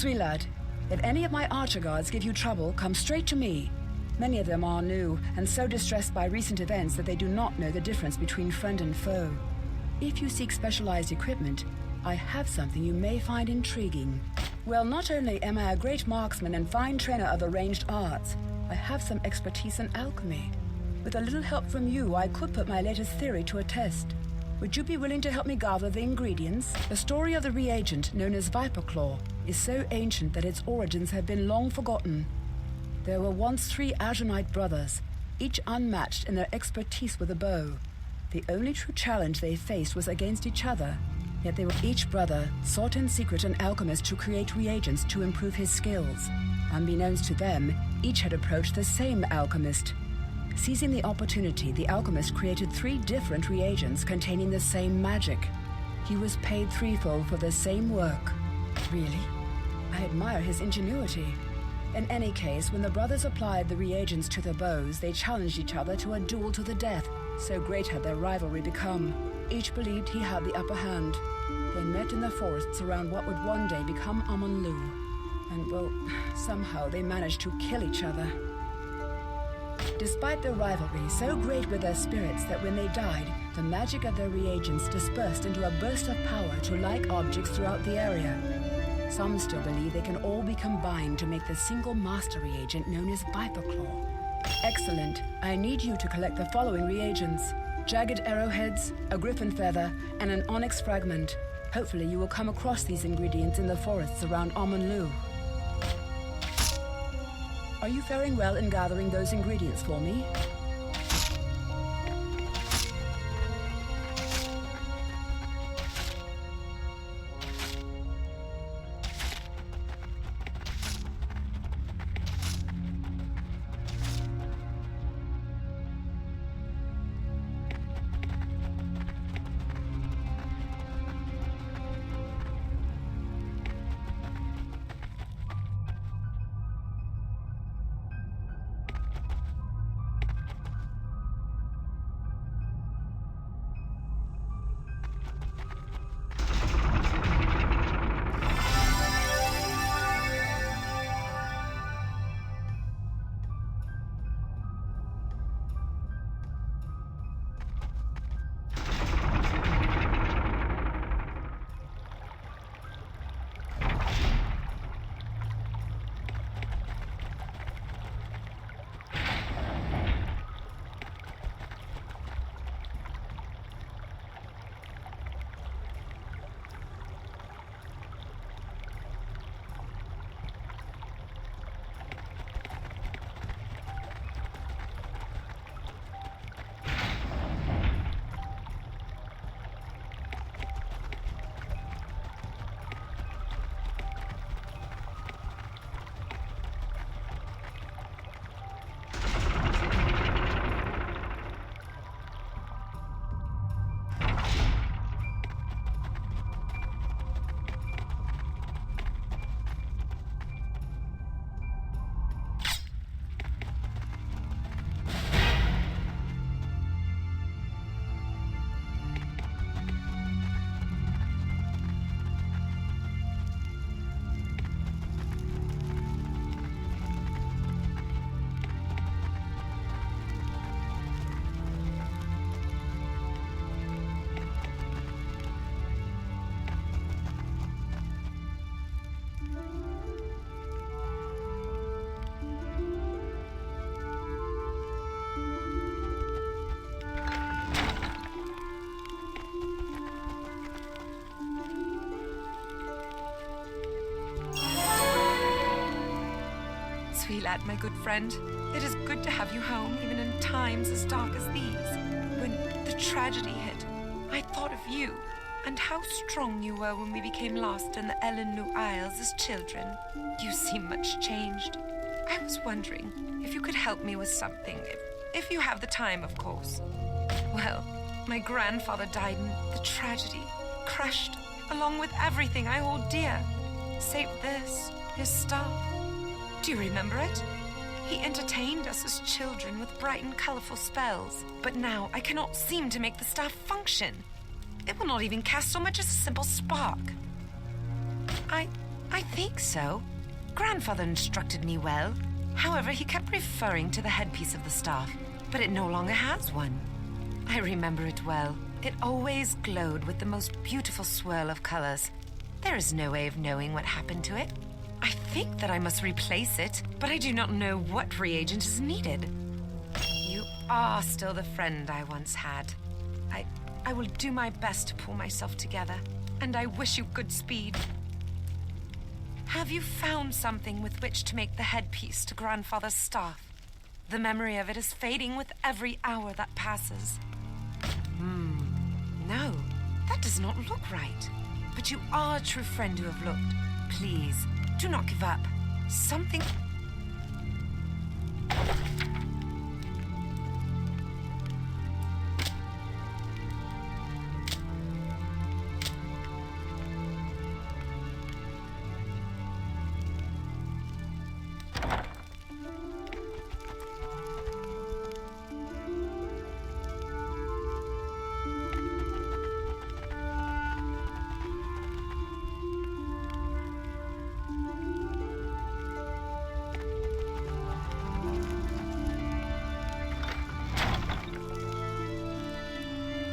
Sweet lad, if any of my archer guards give you trouble, come straight to me. Many of them are new and so distressed by recent events that they do not know the difference between friend and foe. If you seek specialized equipment, I have something you may find intriguing. Well, not only am I a great marksman and fine trainer of the ranged arts, I have some expertise in alchemy. With a little help from you, I could put my latest theory to a test. Would you be willing to help me gather the ingredients? The story of the reagent, known as Viper Claw, is so ancient that its origins have been long forgotten. There were once 3 Azurite brothers, each unmatched in their expertise with a bow. The only true challenge they faced was against each other, yet each brother sought in secret an alchemist to create reagents to improve his skills. Unbeknownst to them, each had approached the same alchemist. Seizing the opportunity, the alchemist created 3 different reagents containing the same magic. He was paid threefold for the same work. Really? I admire his ingenuity. In any case, when the brothers applied the reagents to their bows, they challenged each other to a duel to the death. So great had their rivalry become. Each believed he had the upper hand. They met in the forests around what would one day become Amanlu. And, well, somehow they managed to kill each other. Despite their rivalry, so great were their spirits that when they died, the magic of their reagents dispersed into a burst of power to like objects throughout the area. Some still believe they can all be combined to make the single master reagent known as Viper Claw. Excellent. I need you to collect the following reagents: jagged arrowheads, a griffin feather, and an onyx fragment. Hopefully you will come across these ingredients in the forests around Amanlu. Are you faring well in gathering those ingredients for me? Sweet lad, my good friend, it is good to have you home, even in times as dark as these. When the tragedy hit, I thought of you, and how strong you were when we became lost in the Amanlu Isles as children. You seem much changed. I was wondering if you could help me with something, if you have the time, of course. Well, my grandfather died in the tragedy, crushed, along with everything I hold dear, save this, his staff. Do you remember it? He entertained us as children with bright and colorful spells, but now I cannot seem to make the staff function. It will not even cast so much as a simple spark. I I think so. Grandfather instructed me well. However, he kept referring to the headpiece of the staff, but it no longer has one. I remember it well. It always glowed with the most beautiful swirl of colors. There is no way of knowing what happened to it. I think that I must replace it, but I do not know what reagent is needed. You are still the friend I once had. I will do my best to pull myself together, and I wish you good speed. Have you found something with which to make the headpiece to Grandfather's staff? The memory of it is fading with every hour that passes. No, that does not look right. But you are a true friend who have looked. Please, do not give up. Something...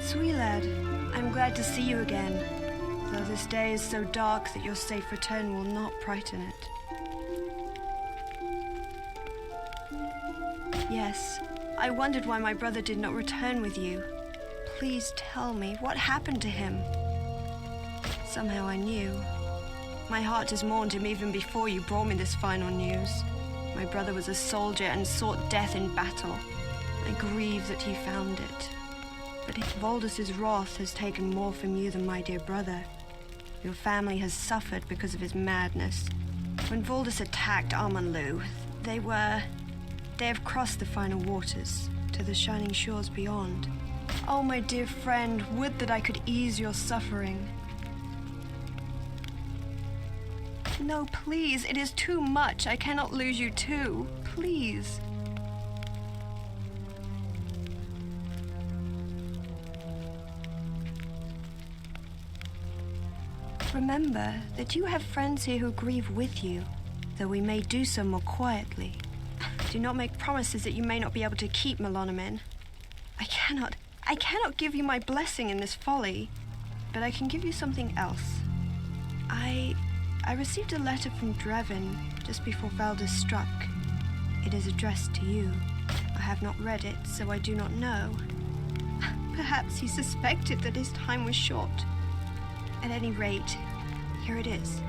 Sweet lad, I'm glad to see you again, though this day is so dark that your safe return will not brighten it. Yes, I wondered why my brother did not return with you. Please tell me, what happened to him? Somehow I knew. My heart has mourned him even before you brought me this final news. My brother was a soldier and sought death in battle. I grieve that he found it. But Voldus's wrath has taken more from you than my dear brother. Your family has suffered because of his madness. When Voldus attacked Amanlu, they have crossed the final waters to the shining shores beyond. Oh, my dear friend, would that I could ease your suffering. No, please, it is too much. I cannot lose you too. Please. Remember that you have friends here who grieve with you, though we may do so more quietly. Do not make promises that you may not be able to keep, Melonomen. I cannot give you my blessing in this folly, but I can give you something else. I received a letter from Drevin just before Valdis struck. It is addressed to you. I have not read it, so I do not know. Perhaps he suspected that his time was short. At any rate, here it is.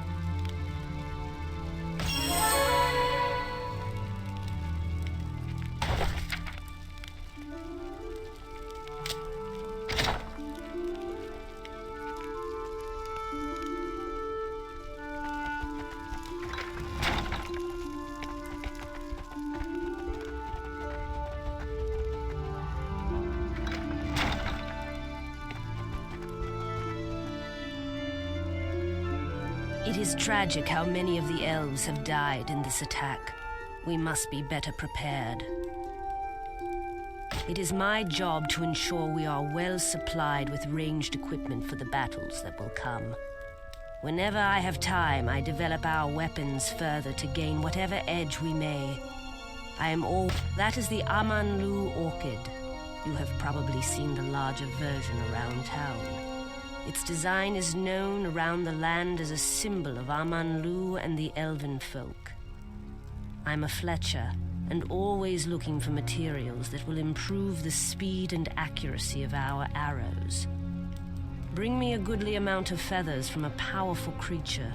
It is tragic how many of the elves have died in this attack. We must be better prepared. It is my job to ensure we are well supplied with ranged equipment for the battles that will come. Whenever I have time, I develop our weapons further to gain whatever edge we may. That is the Amanlu orchid. You have probably seen the larger version around town. Its design is known around the land as a symbol of Amanlu and the elven folk. I'm a Fletcher, and always looking for materials that will improve the speed and accuracy of our arrows. Bring me a goodly amount of feathers from a powerful creature,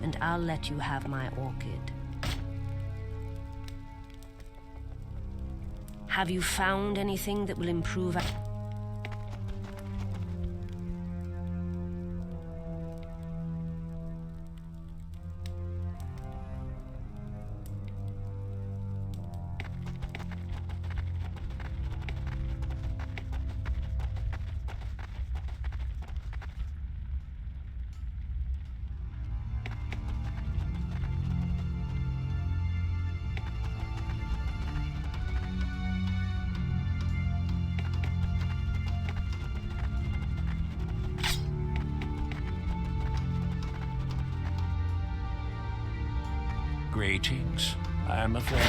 and I'll let you have my orchid. Have you found anything that will improve our... Greetings. I am a friend.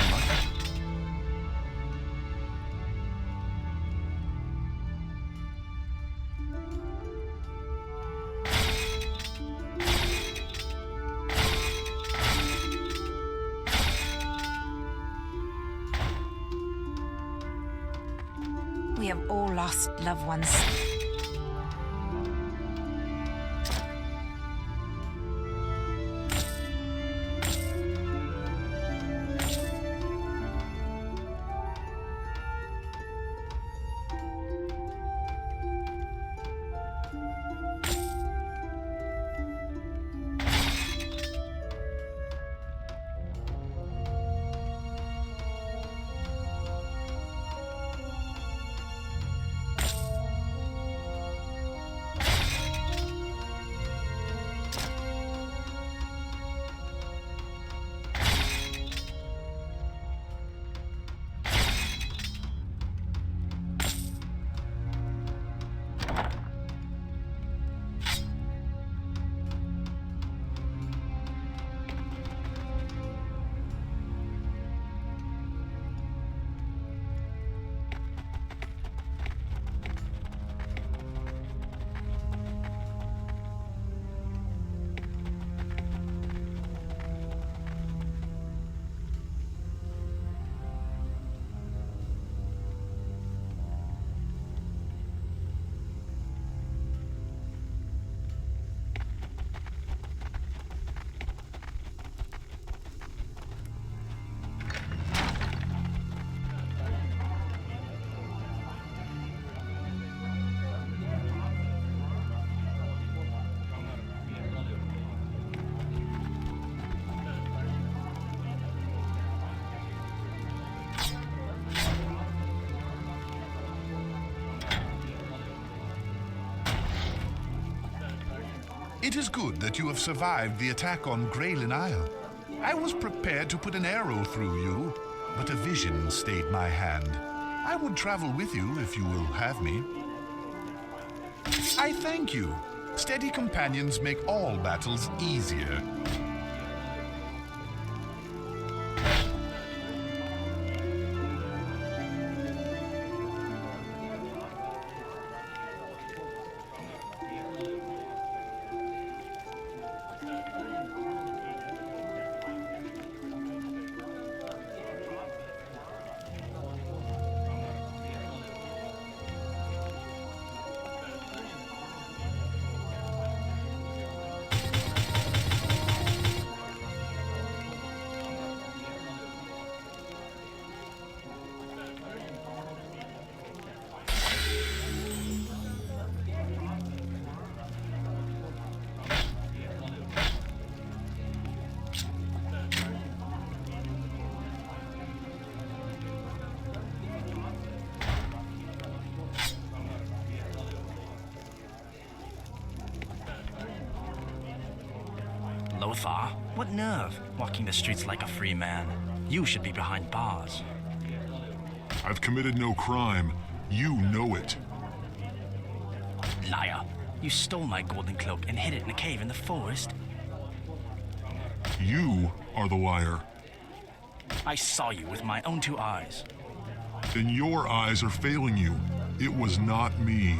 We have all lost loved ones. It is good that you have survived the attack on Graylin Isle. I was prepared to put an arrow through you, but a vision stayed my hand. I would travel with you if you will have me. I thank you. Steady companions make all battles easier. Lothar, what nerve, walking the streets like a free man. You should be behind bars. I've committed no crime. You know it. Liar. You stole my golden cloak and hid it in a cave in the forest. You are the liar. I saw you with my own 2 eyes. Then your eyes are failing you. It was not me.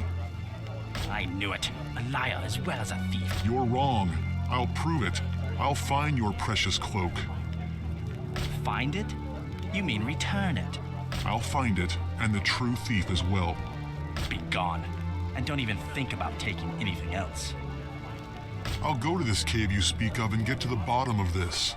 I knew it. A liar as well as a thief. You're wrong. I'll prove it. I'll find your precious cloak. Find it? You mean return it? I'll find it, and the true thief as well. Be gone. And don't even think about taking anything else. I'll go to this cave you speak of and get to the bottom of this.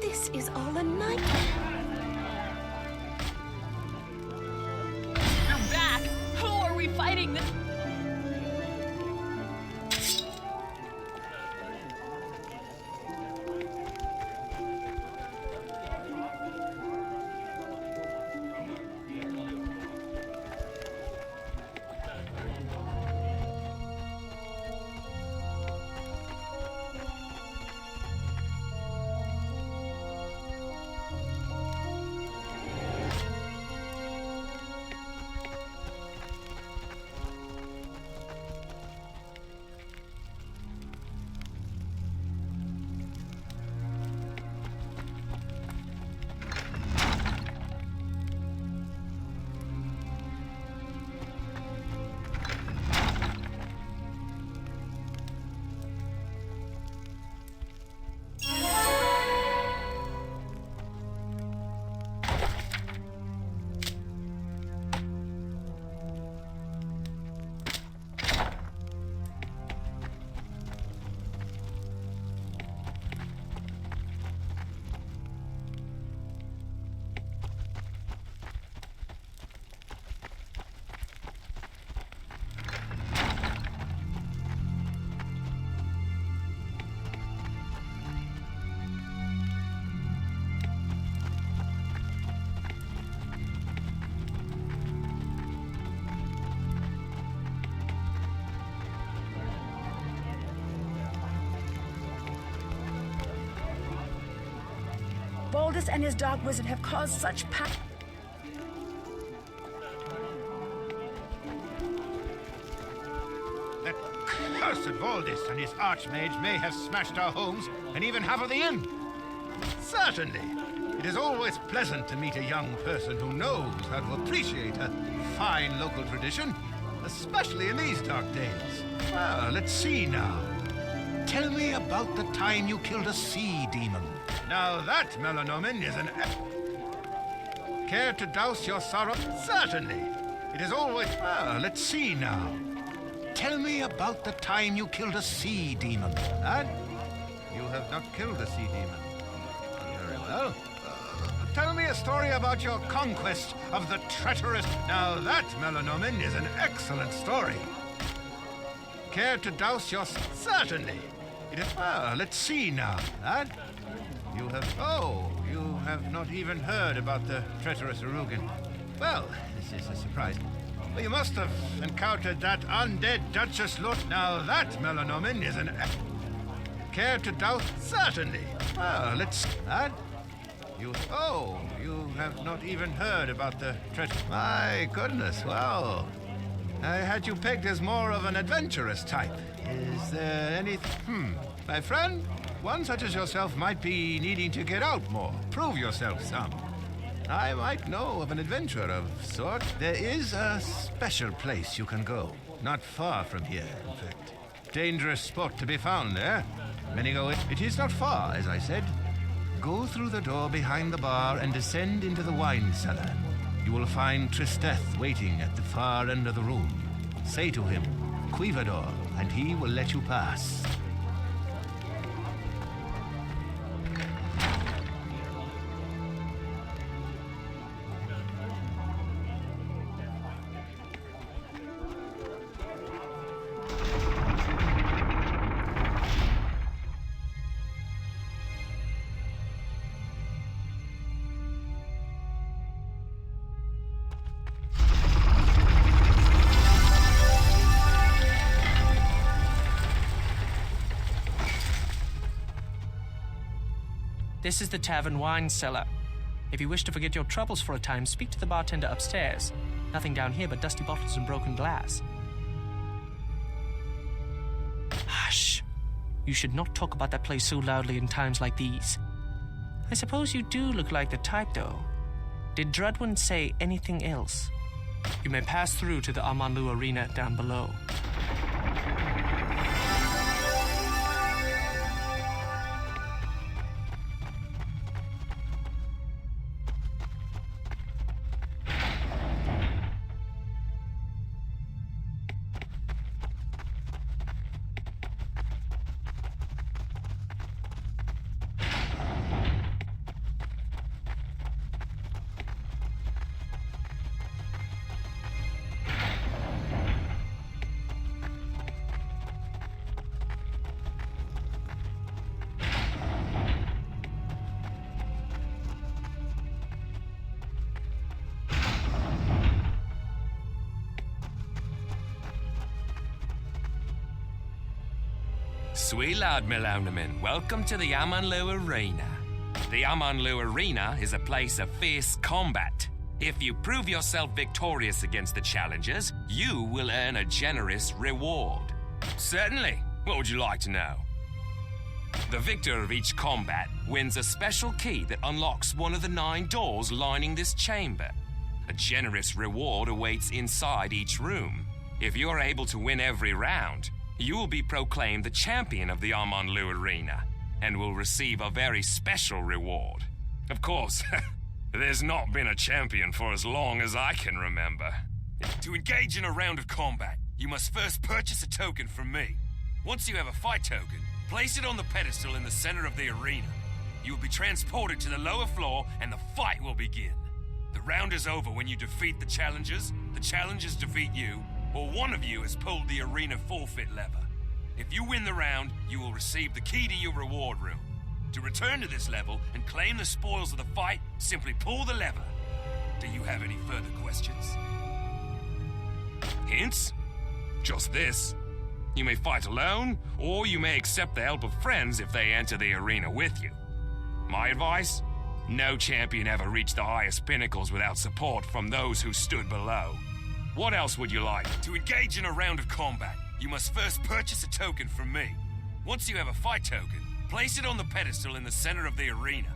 This is all a nightmare. You're back! Who are we fighting this? Valdis and his dark wizard have caused such That cursed Valdis and his archmage may have smashed our homes and even half of the inn. Certainly. It is always pleasant to meet a young person who knows how to appreciate a fine local tradition, especially in these dark days. Well, let's see now. Tell me about the time you killed a sea demon. Now that, Melanomen, is an... Care to douse your sorrow? Certainly. It is always... Well, let's see now. Tell me about the time you killed a sea demon. And you have not killed a sea demon. Very well. Tell me a story about your conquest of the treacherous... Now that, Melanomen, is an excellent story. Care to douse your... Certainly. It is... Well, let's see now. That... You have... Oh, you have not even heard about the treacherous Arugan. Well, this is a surprise. Well, you must have encountered that undead Duchess Lord. Now that, Melanomen, is an... Care to douse... Certainly. Well, let's... That... Oh, you have not even heard about the treasure. My goodness, well, I had you pegged as more of an adventurous type. Is there any... My friend, one such as yourself might be needing to get out more. Prove yourself some. I might know of an adventure of sort. There is a special place you can go. Not far from here, in fact. Dangerous spot to be found there. Many go in. It is not far, as I said. Go through the door behind the bar and descend into the wine cellar. You will find Tristeth waiting at the far end of the room. Say to him, Quivador, and he will let you pass. This is the tavern wine cellar. If you wish to forget your troubles for a time, speak to the bartender upstairs. Nothing down here but dusty bottles and broken glass. Hush! You should not talk about that place so loudly in times like these. I suppose you do look like the type, though. Did Drudwin say anything else? You may pass through to the Amanlu arena down below. Sweet lad, Melanomen, welcome to the Amanlu Arena. The Amanlu Arena is a place of fierce combat. If you prove yourself victorious against the challengers, you will earn a generous reward. Certainly. What would you like to know? The victor of each combat wins a special key that unlocks one of the 9 doors lining this chamber. A generous reward awaits inside each room. If you're able to win every round, you will be proclaimed the champion of the Amanlu Arena and will receive a very special reward. Of course, there's not been a champion for as long as I can remember. To engage in a round of combat, you must first purchase a token from me. Once you have a fight token, place it on the pedestal in the center of the arena. You will be transported to the lower floor and the fight will begin. The round is over when you defeat the challengers defeat you, or one of you has pulled the arena forfeit lever. If you win the round, you will receive the key to your reward room. To return to this level and claim the spoils of the fight, simply pull the lever. Do you have any further questions? Hints? Just this. You may fight alone, or you may accept the help of friends if they enter the arena with you. My advice? No champion ever reached the highest pinnacles without support from those who stood below. What else would you like? To engage in a round of combat, you must first purchase a token from me. Once you have a fight token, place it on the pedestal in the center of the arena.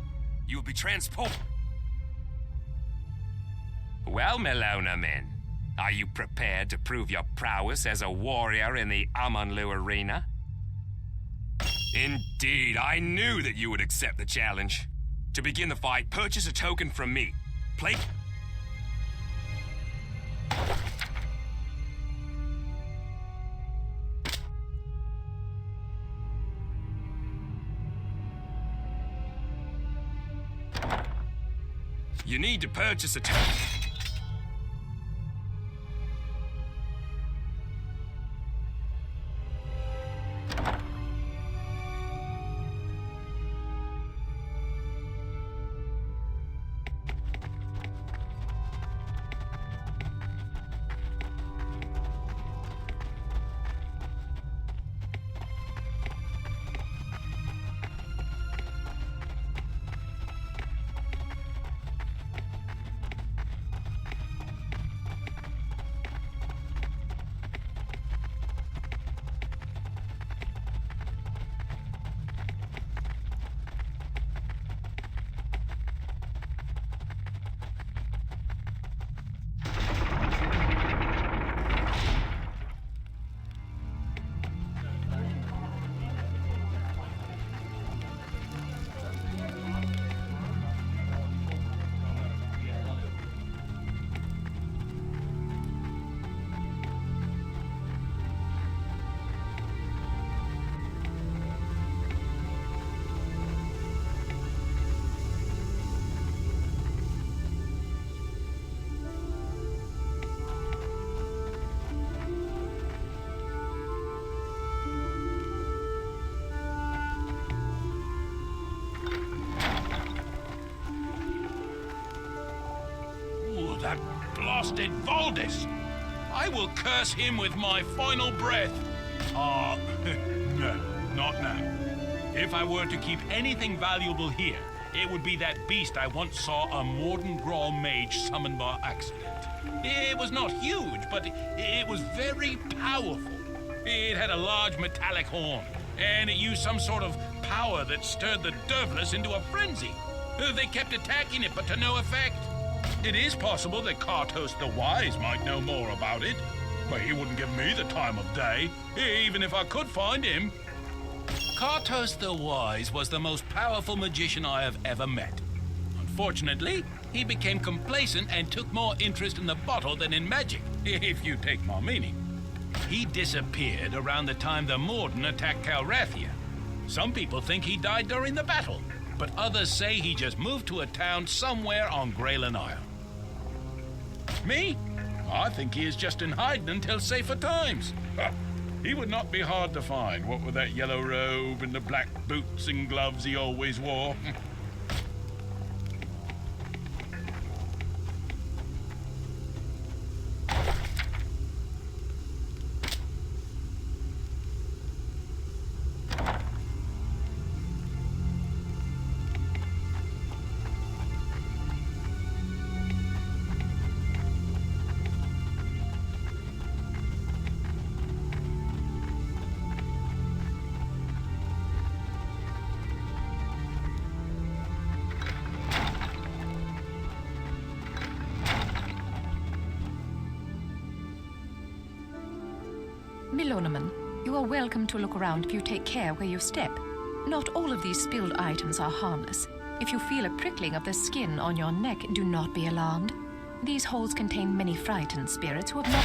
You will be transported. Well, Melona men, are you prepared to prove your prowess as a warrior in the Amanlu arena? Indeed, I knew that you would accept the challenge. To begin the fight, purchase a token from me. Play... You need to purchase a token. That blasted Valdis! I will curse him with my final breath. No, not now. If I were to keep anything valuable here, it would be that beast I once saw a Morden Grawl mage summon by accident. It was not huge, but it was very powerful. It had a large metallic horn, and it used some sort of power that stirred the Dervless into a frenzy. They kept attacking it, but to no effect. It is possible that Kartos the Wise might know more about it, but he wouldn't give me the time of day, even if I could find him. Kartos the Wise was the most powerful magician I have ever met. Unfortunately, he became complacent and took more interest in the bottle than in magic, if you take my meaning. He disappeared around the time the Morden attacked Calrathia. Some people think he died during the battle, but others say he just moved to a town somewhere on Graylin Isle. Me? I think he is just in hiding until safer times. He would not be hard to find, what with that yellow robe and the black boots and gloves he always wore. Melonaman, you are welcome to look around if you take care where you step. Not all of these spilled items are harmless. If you feel a prickling of the skin on your neck, do not be alarmed. These holes contain many frightened spirits who have not...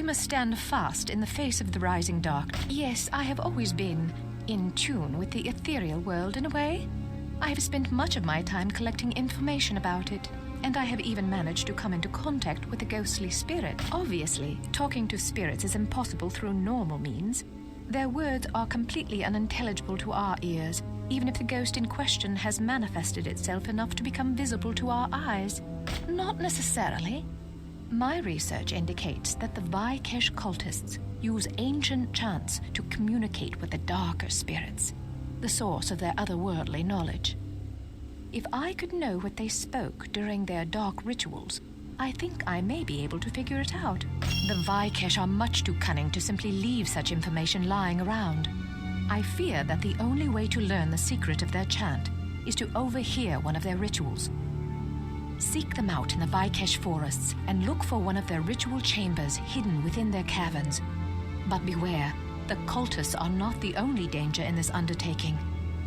must stand fast in the face of the rising dark. Yes, I have always been in tune with the ethereal world in a way. I have spent much of my time collecting information about it, and I have even managed to come into contact with a ghostly spirit. Obviously, talking to spirits is impossible through normal means. Their words are completely unintelligible to our ears, even if the ghost in question has manifested itself enough to become visible to our eyes. Not necessarily. My research indicates that the Vaikesh cultists use ancient chants to communicate with the darker spirits, the source of their otherworldly knowledge. If I could know what they spoke during their dark rituals, I think I may be able to figure it out. The Vaikesh are much too cunning to simply leave such information lying around. I fear that the only way to learn the secret of their chant is to overhear one of their rituals. Seek them out in the Vaikesh forests and look for one of their ritual chambers hidden within their caverns. But beware, the cultists are not the only danger in this undertaking.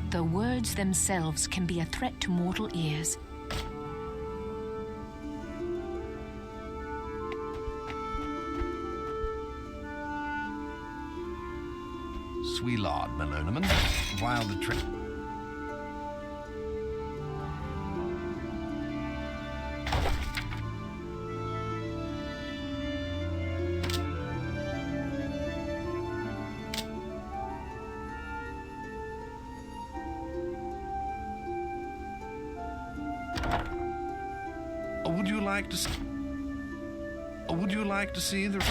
The words themselves can be a threat to mortal ears. Sweet Lord, Melonaman, while the trick... Would you like to see the...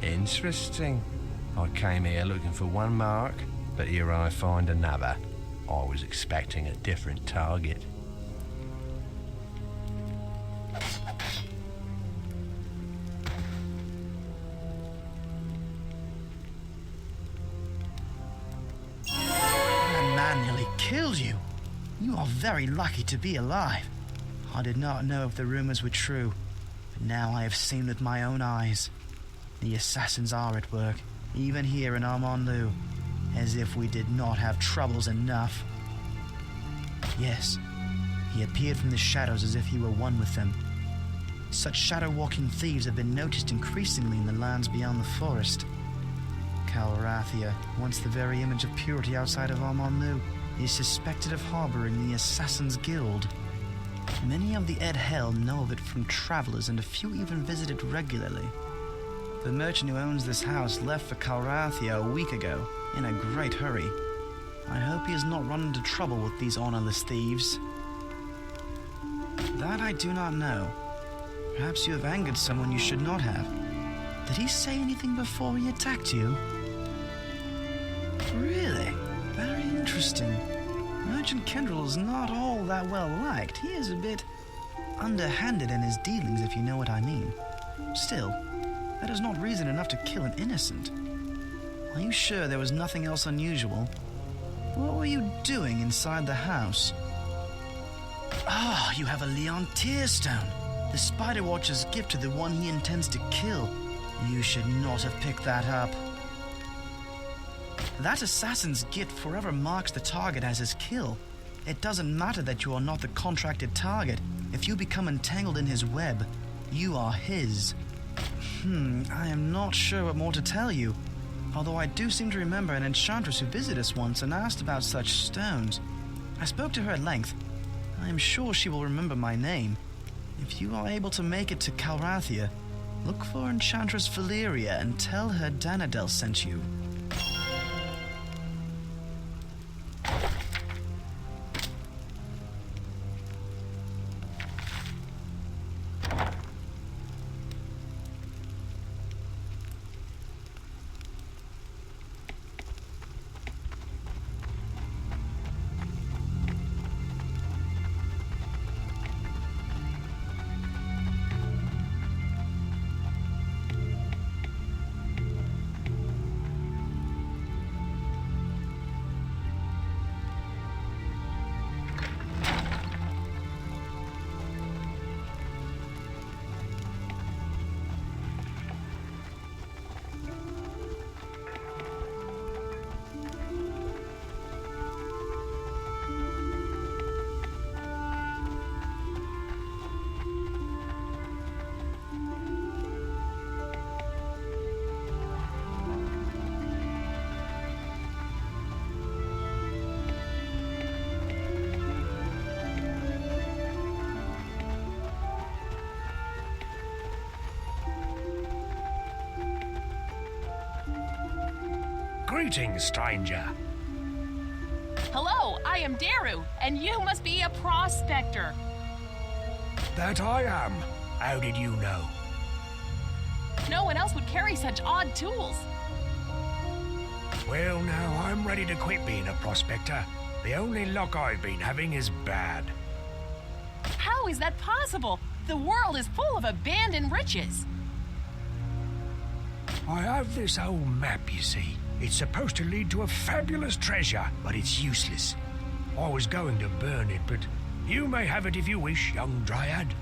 Interesting. I came here looking for one mark, but here I find another. I was expecting a different target. That man nearly killed you. You are very lucky to be alive. I did not know if the rumors were true, but now I have seen with my own eyes. The assassins are at work, even here in Amanlu, as if we did not have troubles enough. Yes, he appeared from the shadows as if he were one with them. Such shadow-walking thieves have been noticed increasingly in the lands beyond the forest. Calrathia, once the very image of purity outside of Amanlu, is suspected of harboring the Assassin's Guild. Many of the Edhel know of it from travelers, and a few even visit it regularly. The merchant who owns this house left for Calrathia a week ago, in a great hurry. I hope he has not run into trouble with these honorless thieves. That I do not know. Perhaps you have angered someone you should not have. Did he say anything before he attacked you? Really? Very interesting. Merchant Kendrell is not all that well liked. He is a bit underhanded in his dealings, if you know what I mean. Still, that is not reason enough to kill an innocent. Are you sure there was nothing else unusual? What were you doing inside the house? Ah, you have a Leontier stone. The Spider Watcher's gift to the one he intends to kill. You should not have picked that up. That assassin's gift forever marks the target as his kill. It doesn't matter that you are not the contracted target. If you become entangled in his web, you are his. I am not sure what more to tell you. Although I do seem to remember an enchantress who visited us once and asked about such stones. I spoke to her at length. I am sure she will remember my name. If you are able to make it to Calrathia, look for Enchantress Valeria and tell her Danadel sent you. Greetings, stranger. Hello, I am Daru, and you must be a prospector. That I am. How did you know? No one else would carry such odd tools. Well, now, I'm ready to quit being a prospector. The only luck I've been having is bad. How is that possible? The world is full of abandoned riches. I have this old map, you see. It's supposed to lead to a fabulous treasure, but it's useless. I was going to burn it, but you may have it if you wish, young Dryad.